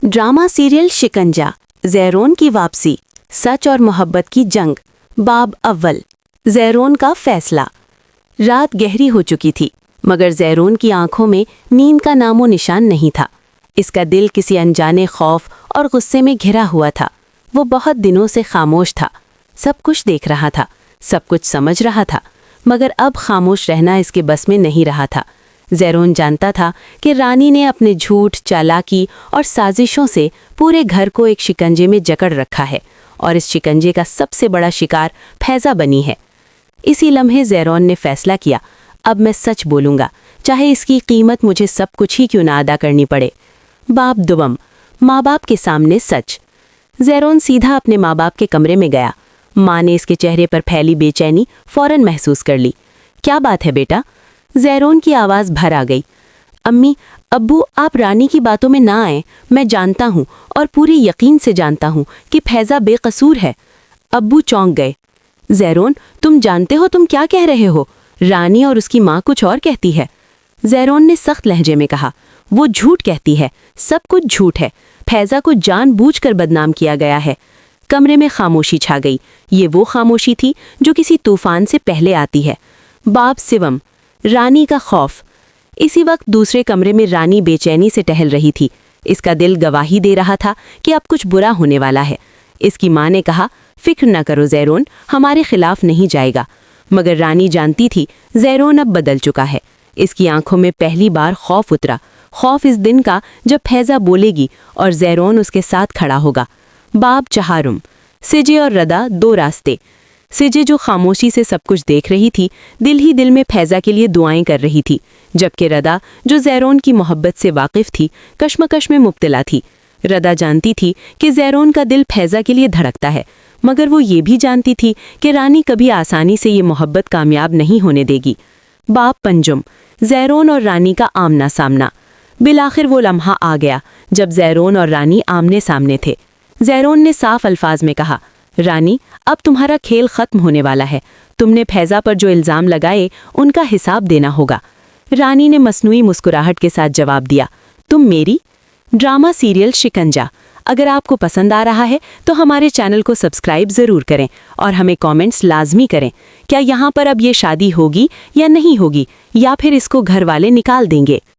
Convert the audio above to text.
Drama serial शिकंजा, ज़ैरोन की वापसी, सच और मोहब्बत की जंग, बाब अव्वल। ज़ैरोन का फैसला। रात गहरी हो चुकी थी, मगर ज़ैरोन की आंखों में नींद का नामो निशान नहीं था। इसका दिल किसी अनजाने खौफ और गुस्से में घिरा हुआ था। वो बहुत दिनों से खामोश था, सब कुछ देख रहा था, सब कुछ समझ रहा था, मगर अब खामोश रहना इसके बस में नहीं रहा था। ज़ैरोन जानता था कि रानी ने अपने झूठ, चालाकी और साजिशों से पूरे घर को एक शिकंजे में जकड़ रखा है, और इस शिकंजे का सबसे बड़ा शिकार फैज़ा बनी है। इसी लम्हे ज़ैरोन ने फैसला किया, अब मैं सच बोलूँगा, चाहे इसकी कीमत मुझे सब कुछ ही क्यों ना अदा करनी पड़े। बाप दुबम, माँ बाप के सामने सच। ज़ैरोन सीधा अपने माँ बाप के कमरे में गया। माँ ने इसके चेहरे पर फैली बेचैनी फ़ौरन महसूस कर ली। क्या बात है बेटा? ज़ैरोन की आवाज़ भर आ गई। अम्मी, अब्बू, आप रानी की बातों में ना आए। मैं जानता हूँ और पूरी यकीन से जानता हूँ कि फैज़ा बेकसूर है। अब्बू चौंक गए। ज़ैरोन, तुम जानते हो तुम क्या कह रहे हो? रानी और उसकी माँ कुछ और कहती है। ज़ैरोन ने सख्त लहजे में कहा, वो झूठ कहती है, सब कुछ झूठ है। फैज़ा को जानबूझकर बदनाम किया गया है। कमरे में खामोशी छा गई। ये वो खामोशी थी जो किसी तूफान से पहले आती है। बाब सिवम, रानी का खौफ। इसी वक्त दूसरे कमरे में रानी बेचैनी से टहल रही थी। इसका दिल गवाही दे रहा था कि अब कुछ बुरा होने वाला है। इसकी माँ ने कहा, फिक्र न करो ज़ैरोन, हमारे खिलाफ नहीं जाएगा। मगर रानी जानती थी ज़ैरोन अब बदल चुका है। इसकी आंखों में पहली बार खौफ उतरा, खौफ इस दिन का जब फैज़ा बोलेगी और ज़ैरोन उसके साथ खड़ा होगा। बाब चहारुम। सिजे और रदा दो रास्ते। सिजे जो खामोशी से सब कुछ देख रही थी, दिल ही दिल में फैज़ा के लिए दुआएं कर रही थी, जबकि रदा जो ज़ैरोन की मोहब्बत से वाकिफ़ थी, कश्मकश में मुब्तला थी। रदा जानती थी कि ज़ैरोन का दिल फैज़ा के लिए धड़कता है, मगर वो ये भी जानती थी कि रानी कभी आसानी से ये मोहब्बत कामयाब नहीं होने देगी। बाब पंजुम। ज़ैरोन और रानी का आमना सामना। बिलाखिर वो लम्हा आ गया जब ज़ैरोन और रानी आमने सामने थे। ज़ैरोन ने साफ अल्फाज में कहा, रानी, अब तुम्हारा खेल खत्म होने वाला है। तुमने फैज़ा पर जो इल्ज़ाम लगाए उनका हिसाब देना होगा। रानी ने मसनूई मुस्कुराहट के साथ जवाब दिया, तुम मेरी? ड्रामा सीरियल शिकंजा। अगर आपको पसंद आ रहा है तो हमारे चैनल को सब्सक्राइब ज़रूर करें और हमें कमेंट्स लाजमी करें। क्या यहाँ पर अब ये शादी होगी या नहीं होगी, या फिर इसको घर वाले निकाल देंगे?